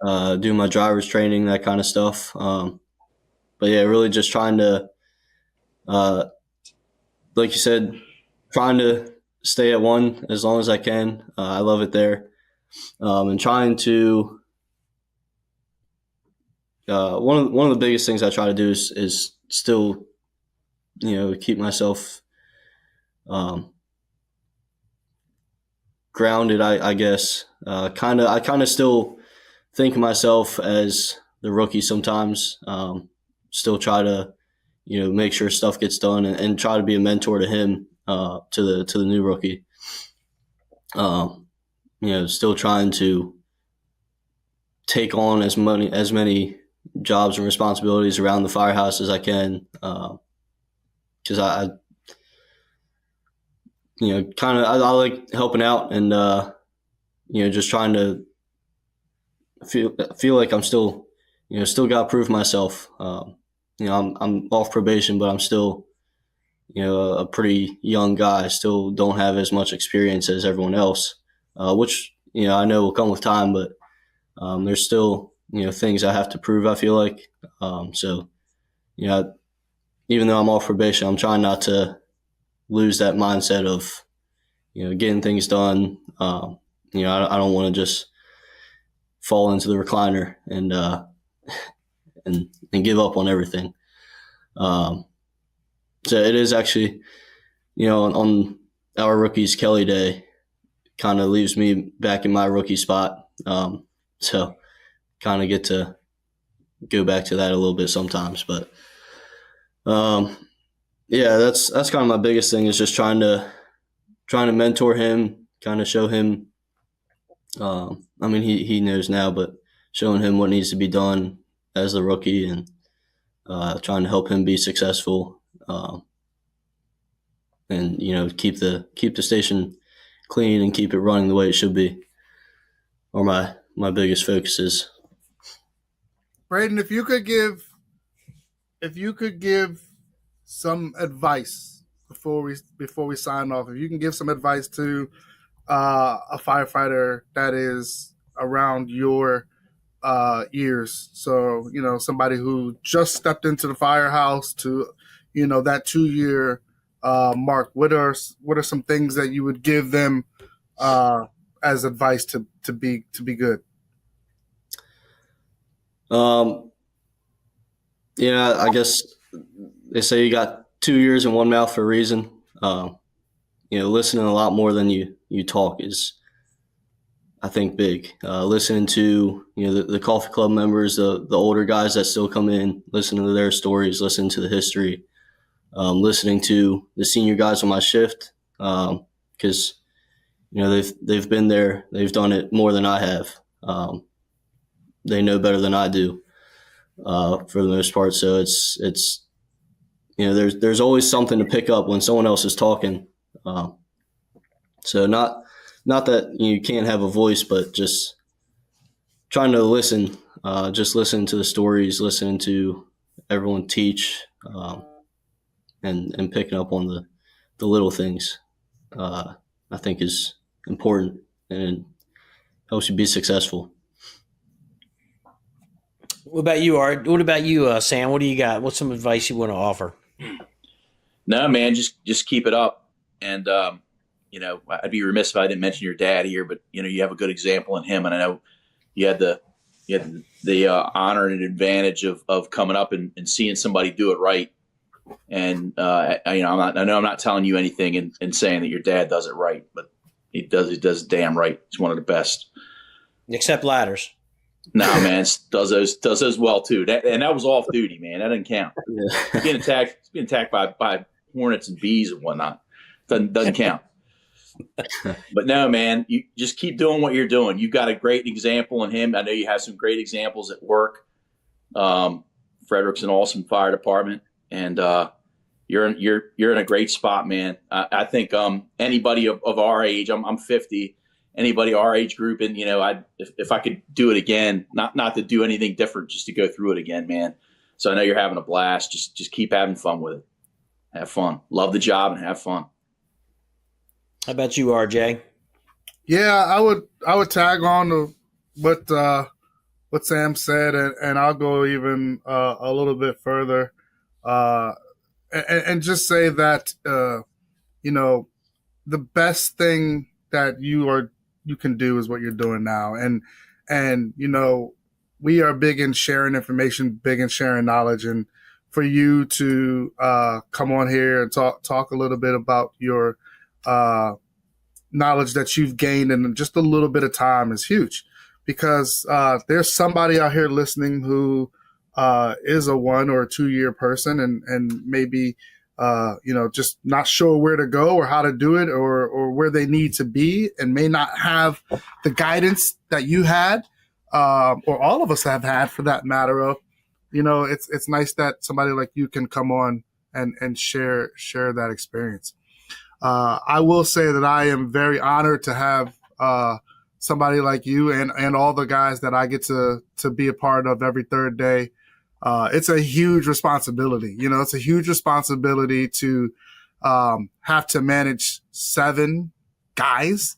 doing my driver's training, that kind of stuff. But yeah, really just trying to, like you said, trying to stay at 1 as long as I can. I love it there. And trying to one of the biggest things I try to do is still keep myself grounded, I guess. I kind of still think of myself as the rookie sometimes. Still try to make sure stuff gets done and try to be a mentor to him, to the new rookie. Still trying to take on as many jobs and responsibilities around the firehouse as I can, because I like helping out and just trying to feel like I'm still still got to prove myself. I'm off probation, but I'm still a pretty young guy. Still don't have as much experience as everyone else. Which, I know will come with time, but there's still, things I have to prove, I feel like. So, even though I'm off probation, I'm trying not to lose that mindset of, getting things done. I don't want to just fall into the recliner and give up on everything. So it is actually, on our rookies Kelly Day, kind of leaves me back in my rookie spot. So kind of get to go back to that a little bit sometimes, but that's kind of my biggest thing, is just trying to mentor him, kind of show him, he knows now, but showing him what needs to be done as the rookie, and trying to help him be successful, and keep the station clean and keep it running the way it should be, or my biggest focus is. Brayden, if you could give some advice before we sign off, if you can give some advice to a firefighter that is around your years, so somebody who just stepped into the firehouse to that 2-year mark, what are some things that you would give them as advice to be good? I guess they say you got 2 years in one mouth for a reason. Listening a lot more than you talk is, I think, big. Listening to the coffee club members, the older guys that still come in, listening to their stories, listening to the history, listening to the senior guys on my shift, because they've been there, they've done it more than I have. They know better than I do, for the most part. So it's there's always something to pick up when someone else is talking. So not that you can't have a voice, but just trying to listen, just listen to the stories, listening to everyone teach, and picking up on the little things, I think is important and helps you be successful. What about you, Art? What about you, Sam? What do you got? What's some advice you want to offer? No, man, just keep it up. And, I'd be remiss if I didn't mention your dad here, but, you have a good example in him. And I know you had the honor and advantage of coming up and seeing somebody do it right. And, I'm not telling you anything and saying that your dad does it right, but he does it damn right. He's one of the best. Except ladders. No, man, does those well too. That was off duty, man. That doesn't count. Yeah. Being attacked by hornets and bees and whatnot doesn't count. But no, man, you just keep doing what you're doing. You've got a great example in him. I know you have some great examples at work. Frederick's an awesome fire department, and you're in a great spot, man. I think anybody of our age, I'm 50. Anybody our age group, and if I could do it again, not to do anything different, just to go through it again, man. So I know you're having a blast. Just keep having fun with it. Have fun. Love the job and have fun. How about you, RJ? Yeah, I would tag on to what Sam said, and I'll go even a little bit further, and just say that the best thing that you can do is what you're doing now. And we are big in sharing information, big in sharing knowledge. And for you to come on here and talk a little bit about your knowledge that you've gained in just a little bit of time is huge, because there's somebody out here listening who is a 1 or 2 year person and maybe just not sure where to go or how to do it or where they need to be, and may not have the guidance that you had, or all of us have had for that matter of, it's nice that somebody like you can come on and share that experience. I will say that I am very honored to have somebody like you and all the guys that I get to be a part of every third day. It's a huge responsibility. It's a huge responsibility to have to manage 7 guys,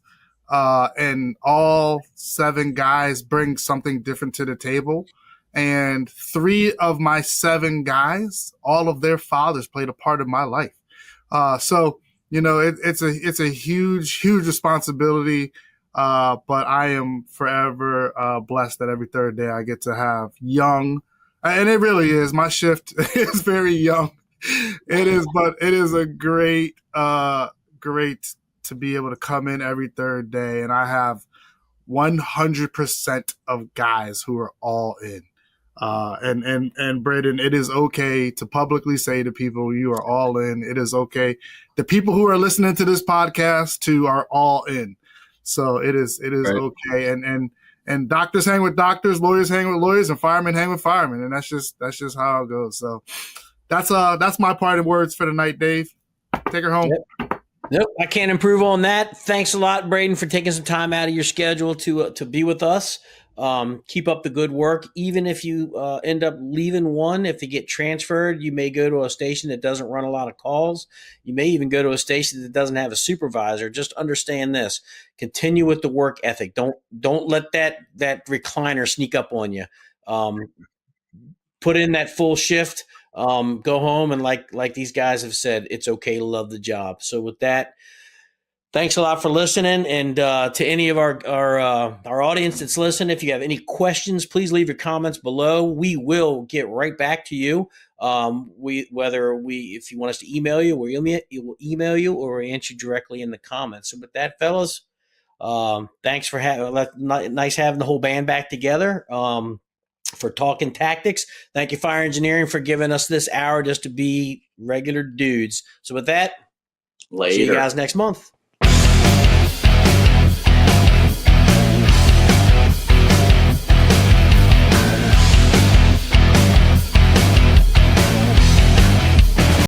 and all 7 guys bring something different to the table. And 3 of my 7 guys, all of their fathers played a part of my life. So it's a huge responsibility. But I am forever blessed that every third day I get to have young. And it really is. My shift is very young. It is, but it is a great to be able to come in every third day. And I have 100% of guys who are all in. And Brayden, it is okay to publicly say to people, you are all in. It is okay. The people who are listening to this podcast are all in. So it is right. Okay. And doctors hang with doctors, lawyers hang with lawyers, and firemen hang with firemen. And that's just how it goes. So that's my parting words for the night, Dave. Take her home. Yep. Nope, I can't improve on that. Thanks a lot, Brayden, for taking some time out of your schedule to be with us. Keep up the good work. Even if you end up leaving one, if you get transferred, you may go to a station that doesn't run a lot of calls. You may even go to a station that doesn't have a supervisor. Just understand this: continue with the work ethic. Don't let that recliner sneak up on you. Put in that full shift. Go home and like these guys have said, it's okay to love the job. So with that, thanks a lot for listening. And to any of our audience that's listening, if you have any questions, please leave your comments below. We will get right back to you. If you want us to email you, we'll email you or we'll answer you directly in the comments. So with that, fellas, thanks for nice having the whole band back together. For Talkin Tactics. Thank you, Fire Engineering, for giving us this hour just to be regular dudes. So with that, Later. see you guys next month.